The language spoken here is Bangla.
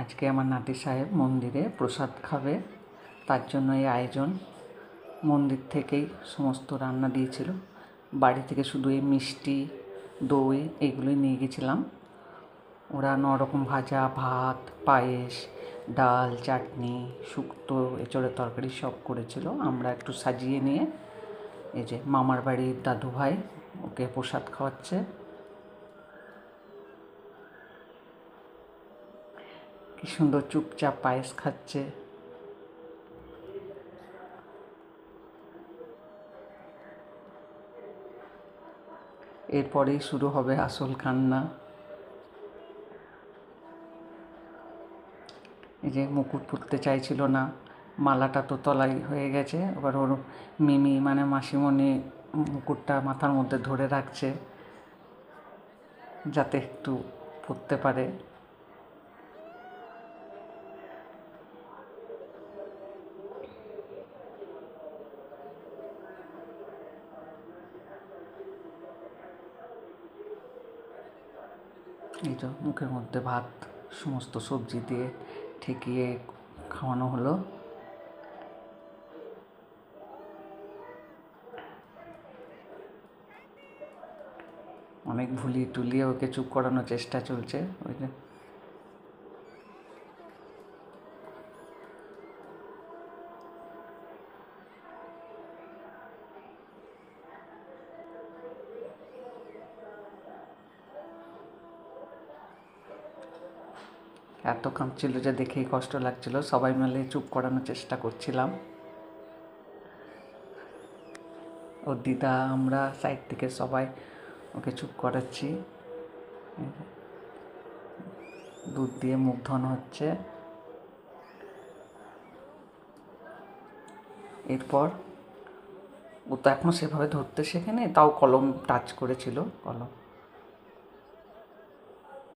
আজকে আমার নাতি সাহেব মন্দিরে প্রসাদ খাবে, তার জন্য এই আয়োজন। মন্দির থেকেই সমস্ত রান্না দিয়েছিল, বাড়ি থেকে শুধু এই মিষ্টি দই এগুলোই নিয়ে গেছিলাম। ওরা 9 রকম ভাজা, ভাত, পায়েস, ডাল, চাটনি, শুক্তো, এঁচোড়ের তরকারি সব করেছিল। আমরা একটু সাজিয়ে নিয়ে এই যে মামার বাড়ির দাদু ভাই ওকে প্রসাদ খাওয়াচ্ছে। কি সুন্দর চুপচাপ পায়েস খাচ্ছে। এরপরেই শুরু হবে আসল কান্না। এই যে মুকুট পরতে চাইছিল না, মালাটা তো তলাই হয়ে গেছে। এবার ওর মিমি মানে মাসিমণি মুকুটটা মাথার মধ্যে ধরে রাখছে যাতে একটু পরতে পারে। এই তো মুখের মধ্যে ভাত সমস্ত সবজি দিয়ে ঠেকিয়ে খাওয়ানো হলো। অনেক ভুলিয়ে টুলিয়ে ওকে চুপ করানোর চেষ্টা চলছে। ওই যে এত কাঁদছিল যে দেখেই কষ্ট লাগছিল। সবাই মিলে চুপ করানোর চেষ্টা করছিলাম। ওর দিদা আমরা সাইড থেকে সবাই ওকে চুপ করাচ্ছি। দুধ দিয়ে মুখ ধোয়ানো হচ্ছে। এরপর ও তো এখনও সেভাবে ধরতে শেখেনি, তাও কলম টাচ করেছিল। কলম